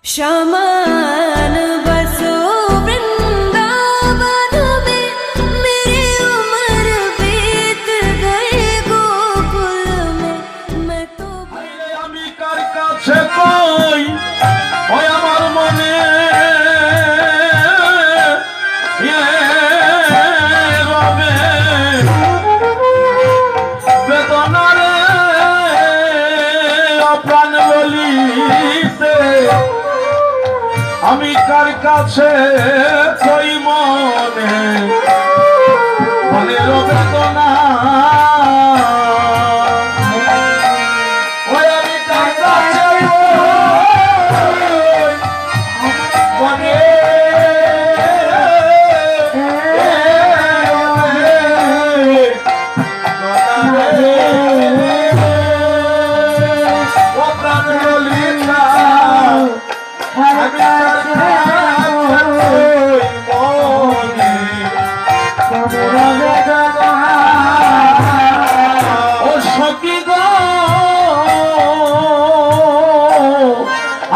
शामान बसो वृंदावन में, मेरी उम्र बीत गई गोकुल में, मैं तो আমি কার কাছে কই ওই আমার মনে রবে বেদনারে অপ্রাণ বলিতে আমি কার কাছে কই মনে মনের বেদনা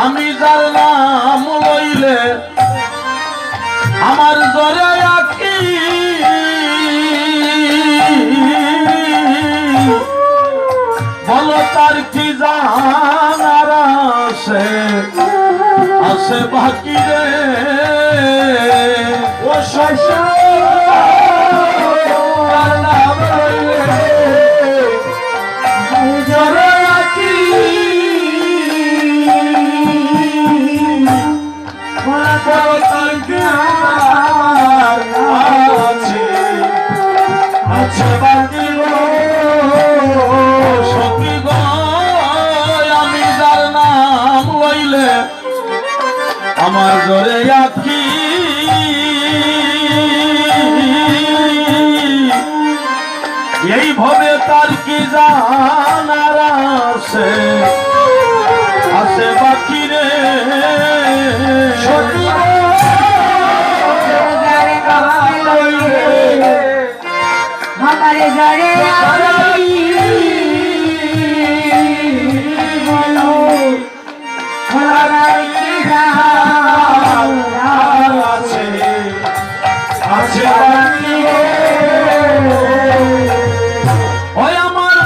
আমি যার নাম লইলে আমার জরে আঁকি বলো তার কি জানার আছে আছে বাকি রে ও তার নাম লইলে জরে আঁকি আছে বাকি সখী গো আমি যার নাম লইলে আমার জরে আঁকি এইভাবে তার কি জানার আছে আছে বাকি রে हमारे जरे আছে ওই আমার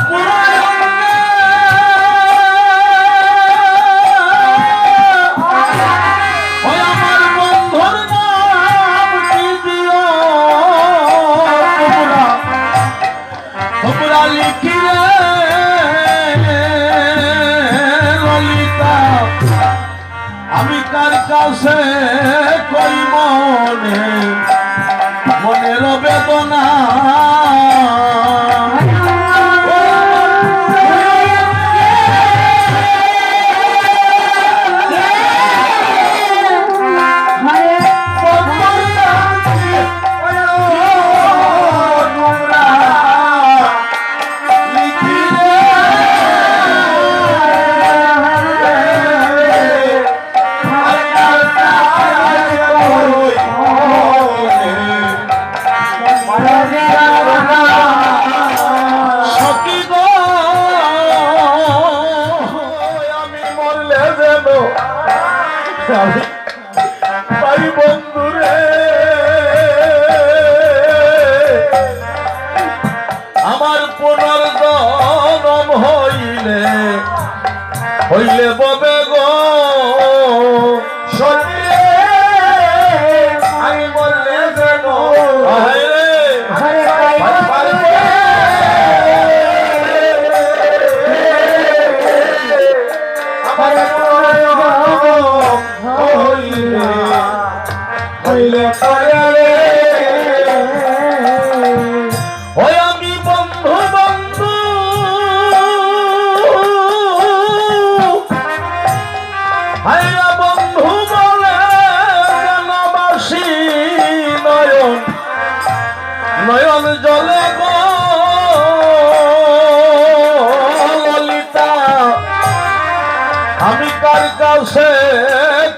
ওই আমার বন্ধুর নাম কি দিও তোমরা লিখিলে ললিতা আমি কার কাছে কই মনে মনের বেদনা ভাই বন্ধুরে আমার পুনর্জন্ম হইলে হইলে ববে গো আমি বললে যেন হইলে ওই আমি বন্ধু বন্ধু হাইয়া বন্ধু বলে বাসি নয়ন নয়ন জলে গো ললিতা আমি কার কাছে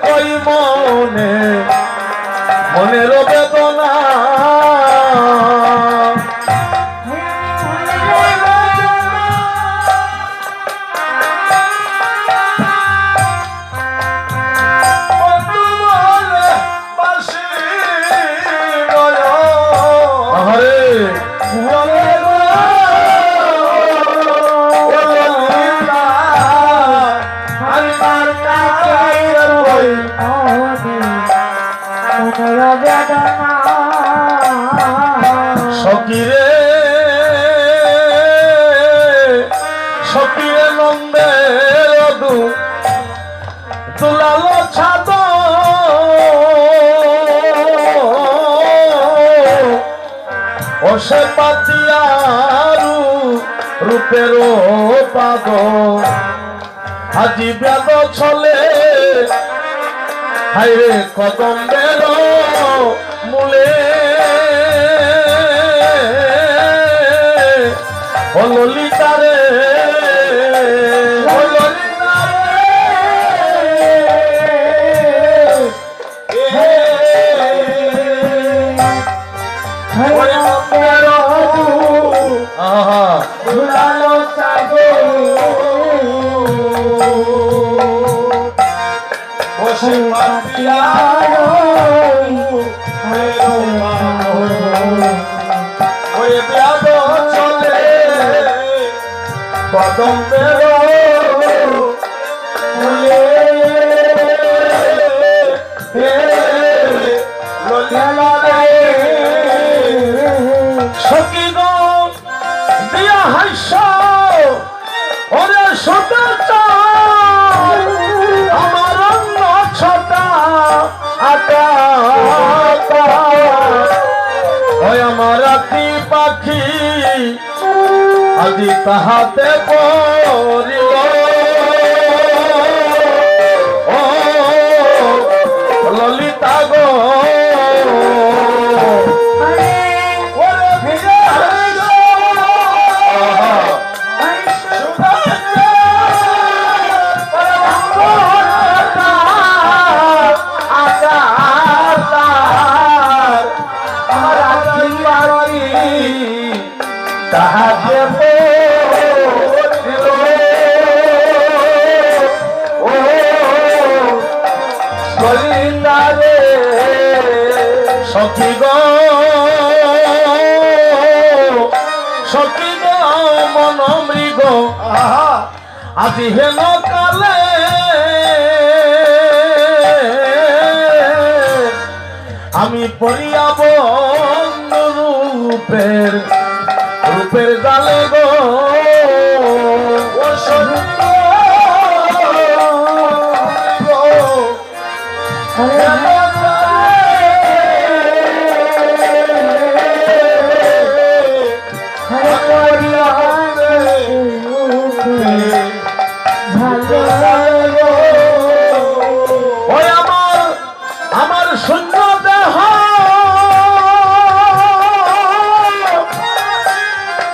কই মনে মনের বেদনা সকিরে সকিরে নন্দের দুলালো ছাদ ওসে পাতিয়ারু রূপের পাদ আজি ব্যাদ ছলে হাইরে কদম্বের মূলে ও ললিতারে কদম্বের মূলে সখী গো দিয়া হাস্য ওরে সদা আমার অন্য ছটা আটা ওই আমার রাতি পাখি আজি তাহাতে পড়িল ও ললিতা গো তাহাকে সখী গো সখী গো মন মৃগ আজি হেন কালে আমি পড়িয়া বন্ধু রূপের রূপের জালে গো ও আমার শূন্য দেহ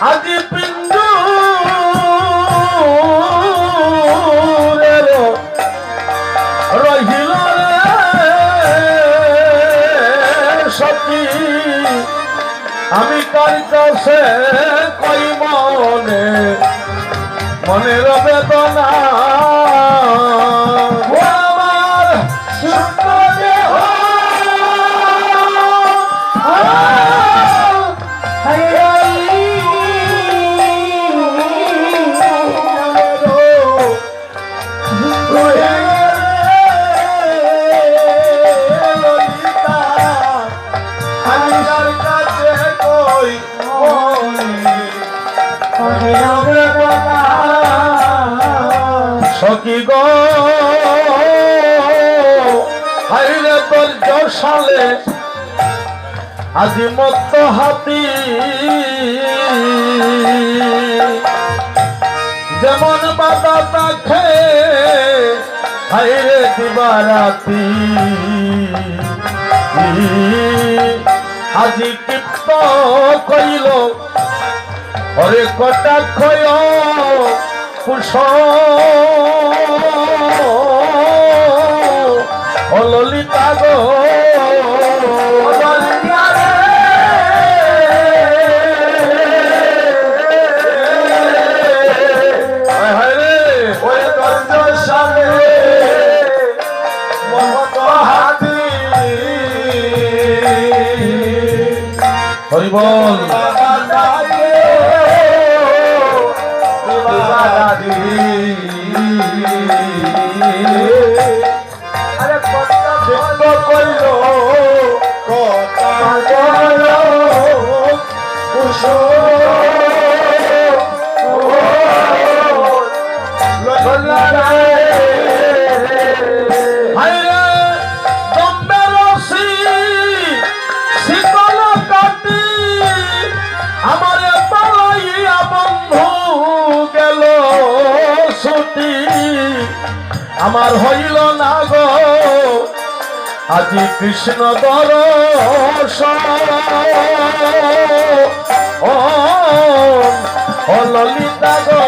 আজি পিণ্ডু রহিল সখী আমি কার কাছে কই মনের বেদনা আমার শূন্য দেহ সখী গো হাইরে তোর জশালে আজি মত হাতি যেমন বাদা তাখে হাইরে দিবারাতি আজি কিপ্ত কইল ওরে কটাক্ষয় পুষ ও ললিতা গো হরি বল আরে চিত্ত কইল কথা হায়রে দম্বের রশি শীতল কাটি আমারে পালাইয়া বন্ধু গেল ছুটি আমার হইল না গো আজি কৃষ্ণ দর্শন ও ললিতা গো